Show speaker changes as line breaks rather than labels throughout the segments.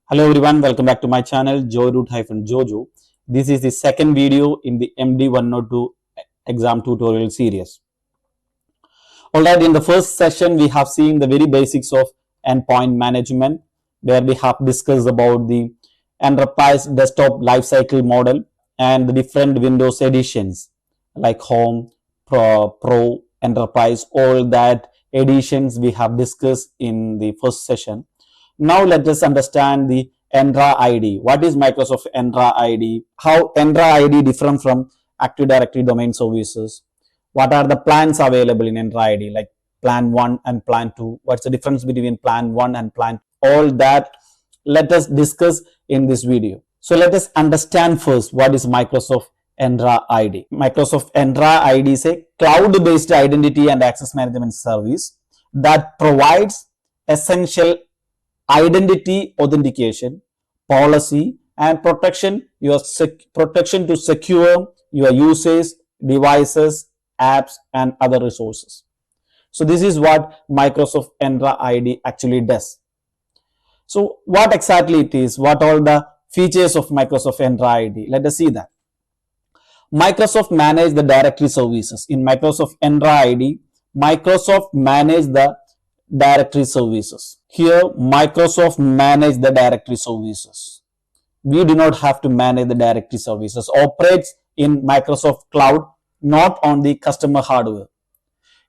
Hello everyone, welcome back to my channel Joyroute-jojo. This is the second video in the MD-102 exam tutorial series. Alright, in the first session we have seen the very basics of endpoint management, where we have discussed about the enterprise desktop lifecycle model and the different Windows editions like Home, Pro, Enterprise, all that editions we have discussed in the first session. Now let us understand the Entra ID. What is Microsoft Entra ID? How Entra ID different from Active Directory Domain Services? What are the plans available in Entra ID, like Plan 1 and Plan 2? What's the difference between Plan 1 and Plan 2? All that let us discuss in this video. So let us understand first what is Microsoft Entra ID. Microsoft Entra ID is a cloud-based identity and access management service that provides essential identity authentication, policy, and protection to secure your users, devices, apps, and other resources. So this is what Microsoft Entra ID actually does. So what exactly it is? What all the features of Microsoft Entra ID? Let us see that. Microsoft manage the directory services. In Microsoft Entra ID, Microsoft manage the directory services. Here Microsoft manage the directory services. We do not have to manage the directory services. Operates in Microsoft Cloud, not on the customer hardware.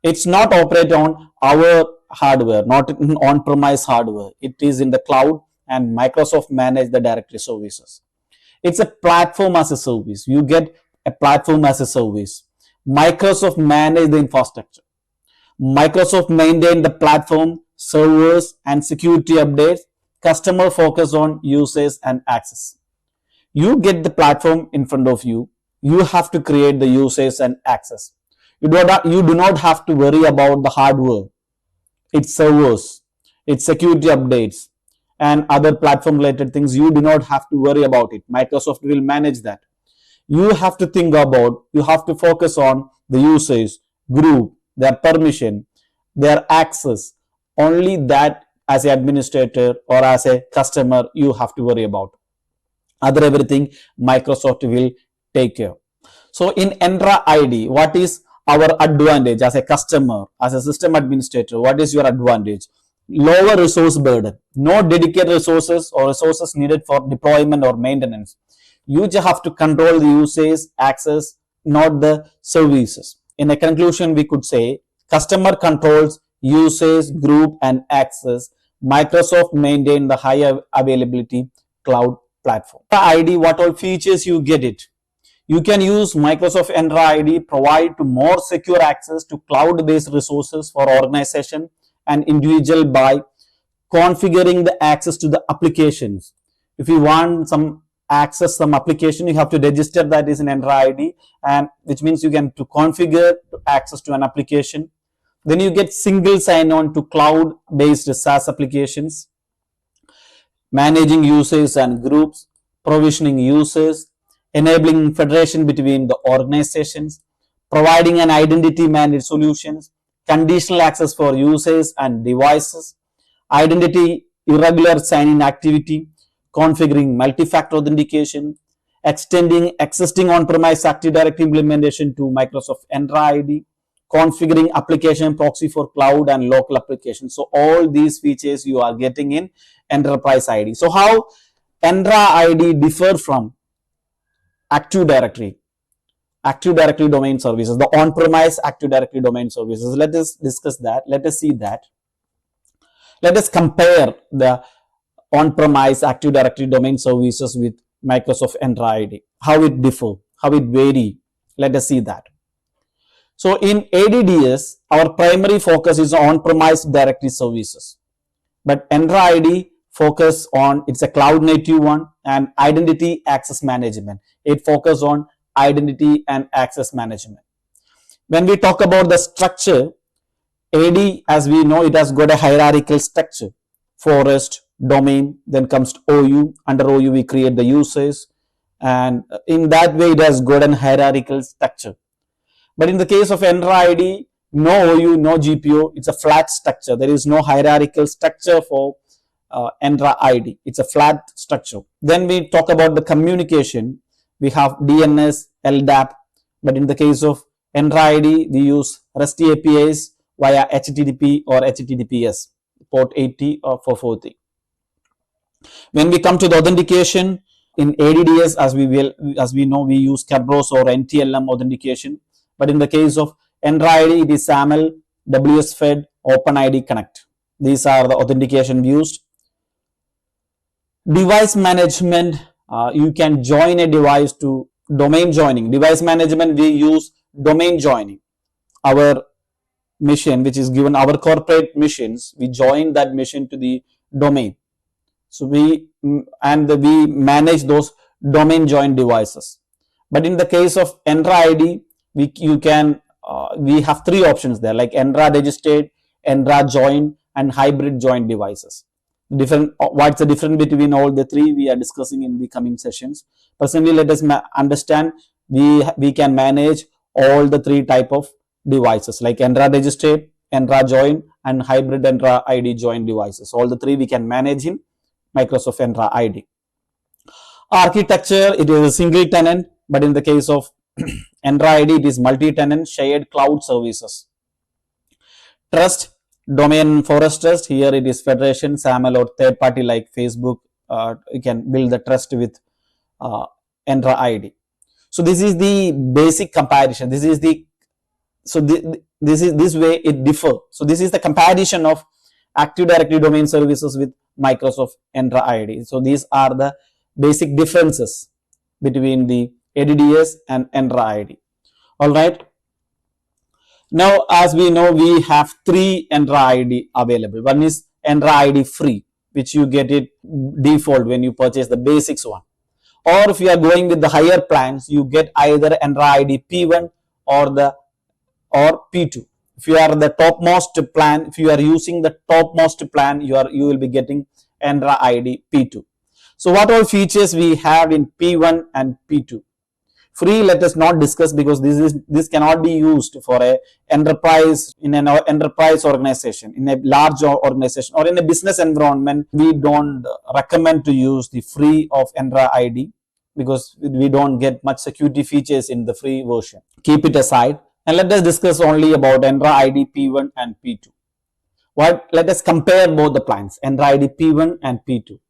It's not operate on our hardware, not in on-premise hardware. It is in the cloud, and Microsoft manage the directory services. It's a platform as a service. You get a platform as a service. Microsoft manage the infrastructure. Microsoft maintain the platform, servers, and security updates. Customer focus on usage and access. You get the platform in front of you. You have to create the usage and access. You do not have to worry about the hardware, its servers, its security updates, and other platform related things. You do not have to worry about it. Microsoft will manage that. You have to think about, you have to focus on the usage, group, their permission, their access. Only that as an administrator or as a customer you have to worry about. Other everything Microsoft will take care. So in Entra ID, what is our advantage as a customer, as a system administrator? What is your advantage? Lower resource burden, no dedicated resources or resources needed for deployment or maintenance. You just have to control the usage, access, not the services. In a conclusion, we could say customer controls usage, group, and access. Microsoft maintain the high availability cloud platform. ID, what all features you get it? You can use Microsoft Entra ID, provide to more secure access to cloud-based resources for organization and individual by configuring the access to the applications. If you want some access some application, you have to register that is in Entra ID, and which means you can to configure access to an application. Then you get single sign-on to cloud-based SaaS applications, managing users and groups, provisioning users, enabling federation between the organizations, providing an identity managed solutions, conditional access for users and devices, identity irregular sign-in activity, configuring multi-factor authentication, extending existing on-premise Active Directory implementation to Microsoft Entra ID, configuring application proxy for cloud and local applications. So all these features you are getting in Enterprise ID. So how Entra ID differ from Active Directory Domain Services, the on-premise Active Directory Domain Services? Let us discuss that. Let us see that. Let us compare the on-premise Active Directory Domain Services with Microsoft Entra ID. How it differ, how it vary. Let us see that. So in ADDS, our primary focus is on-premise directory services. But Entra ID focus on, it's a cloud native one, and identity access management. It focus on identity and access management. When we talk about the structure, AD, as we know, it has got a hierarchical structure. Forest, domain, then comes to OU. Under OU, we create the users, and in that way, it has got a hierarchical structure. But in the case of Entra ID, no OU, no GPO, it's a flat structure. There is no hierarchical structure for Entra ID. It's a flat structure. Then we talk about the communication. We have DNS, LDAP, but in the case of Entra ID, we use REST APIs via HTTP or HTTPS, port 80 or 440. When we come to the authentication, in ADDS, as we know, we use Kerberos or NTLM authentication. But in the case of Entra ID, it is SAML, WSFed, OpenID Connect. These are the authentication used. Device management, you can join a device to domain joining. Device management, we use domain joining. Our mission, which is given our corporate missions, we join that mission to the domain. So we manage those domain joined devices. But in the case of Entra ID, we have three options there, like Entra registered, Entra joined, and hybrid joined devices. What's the difference between all the three we are discussing in the coming sessions. Personally, let us understand we can manage all the three type of devices, like Entra registered, Entra joined, and hybrid Entra ID joined devices. All the three we can manage in Microsoft Entra ID. Architecture, it is a single tenant, but in the case of Entra ID, it is multi-tenant shared cloud services. Trust, domain forest trust, here it is federation, SAML, or third party like Facebook. You can build the trust with Entra ID. So this is the basic comparison. This is this way it differ. So this is the comparison of Active Directory domain services with Microsoft Entra ID. So these are the basic differences between the ADDS and Entra ID. All right. Now, as we know, we have three Entra ID available. One is Entra ID free, which you get it default when you purchase the basics one. Or if you are going with the higher plans, you get either Entra ID P1 or P2. If you are the topmost plan, if you are using the topmost plan, you will be getting Entra ID P2. So what all features we have in P1 and P2? Free, let us not discuss, because this cannot be used for a enterprise, in an enterprise organization, in a large organization, or in a business environment. We don't recommend to use the free of Entra ID because we don't get much security features in the free version. Keep it aside. And let us discuss only about Entra ID P1 and P2. Let us compare both the plans, Entra ID P1 and P2.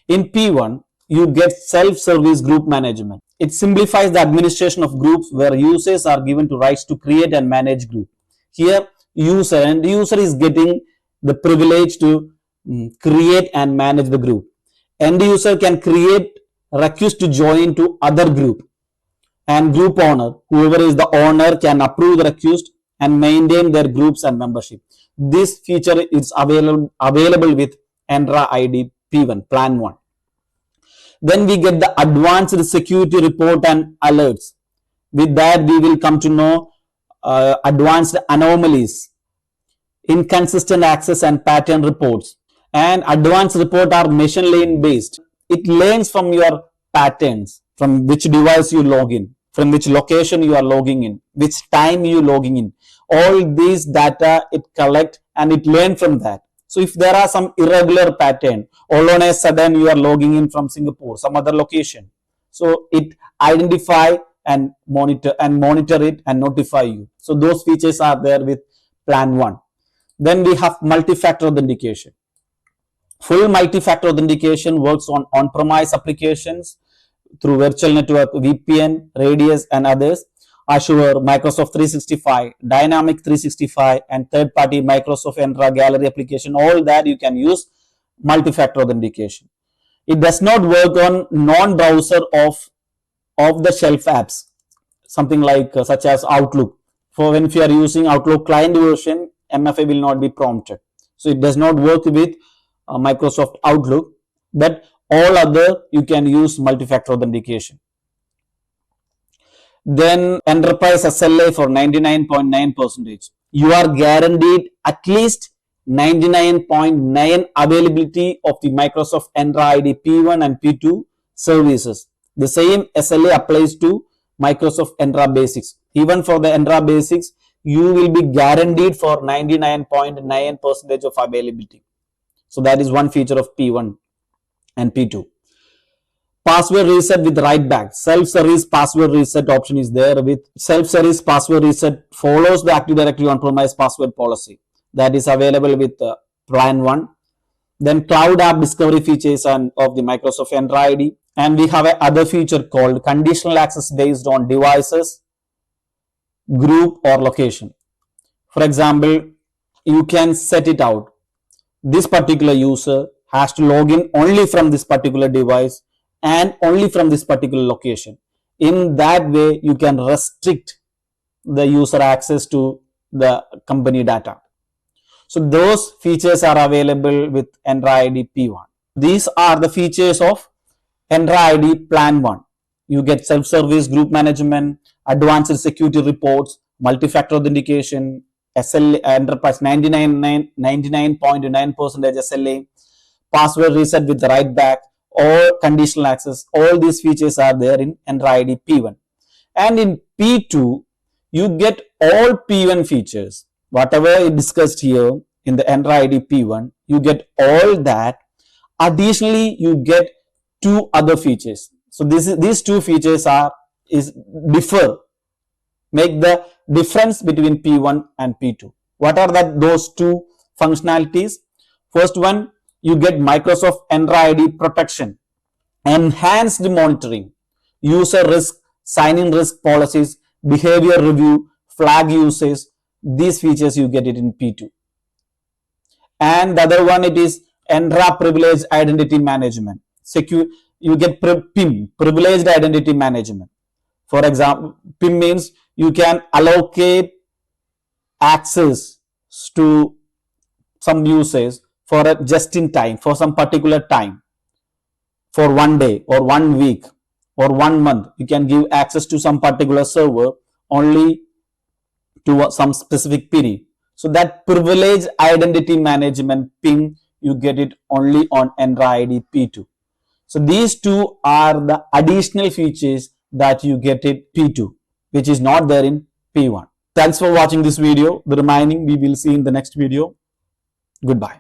In P1, you get self-service group management. It simplifies the administration of groups where users are given to rights to create and manage group. Here, the user is getting the privilege to create and manage the group. End user can create request to join to other group. And group owner, whoever is the owner, can approve the request and maintain their groups and membership. This feature is available with Entra ID P1, Plan 1. Then we get the advanced security report and alerts. With that, we will come to know advanced anomalies, inconsistent access and pattern reports. And advanced report are machine learning based. It learns from your patterns, from which device you log in, from which location you are logging in, which time you logging in. All these data it collect and it learn from that. So if there are some irregular pattern, all on a sudden you are logging in from Singapore, some other location, so it identify and monitor it and notify you. So those features are there with Plan 1. Then we have multi-factor authentication. Full multi-factor authentication works on on-premise applications through virtual network, VPN, Radius, and others. Azure, Microsoft 365, Dynamic 365, and third-party Microsoft Entra Gallery application. All that you can use multi-factor authentication. It does not work on non-browser off-the-shelf apps, something like such as Outlook. For when you are using Outlook client version, MFA will not be prompted. So it does not work with Microsoft Outlook, but all other you can use multi-factor authentication. Then enterprise SLA for 99.9%. You are guaranteed at least 99.9 availability of the Microsoft Entra ID P1 and P2 services. The same SLA applies to Microsoft Entra Basics. Even for the Entra Basics, you will be guaranteed for 99.9% of availability. So that is one feature of P1 and P2. Password reset with write back. Self-service password reset option is there. With self-service password reset follows the Active Directory on-premise password policy. That is available with Plan 1. Then cloud app discovery features of the Microsoft Entra ID. And we have another feature called conditional access based on devices, group or location. For example, you can set it out. This particular user has to log in only from this particular device and only from this particular location. In that way, you can restrict the user access to the company data. So those features are available with Entra ID P1. These are the features of Entra ID Plan 1. You get self-service group management, advanced security reports, multi-factor authentication, SLA, enterprise 99.9% SLA, password reset with write back, or conditional access. All these features are there in Entra ID P1. And in P2, you get all P1 features. Whatever is discussed here in the Entra ID P1, you get all that. Additionally, you get two other features. So these two features make the difference between P1 and P2. What are those two functionalities? First one, you get Microsoft Entra ID protection, enhanced monitoring, user risk, sign-in risk policies, behavior review, flag usage. These features you get it in P2. And the other one, it is Entra privileged identity management. You get PIM, privileged identity management. For example, PIM means you can allocate access to some users for just in time, for some particular time, for 1 day or 1 week or 1 month. You can give access to some particular server only to some specific period. So that privileged identity management PIM, you get it only on Entra ID P2. So these two are the additional features that you get in P2, which is not there in P1. Thanks for watching this video. The remaining we will see in the next video. Goodbye.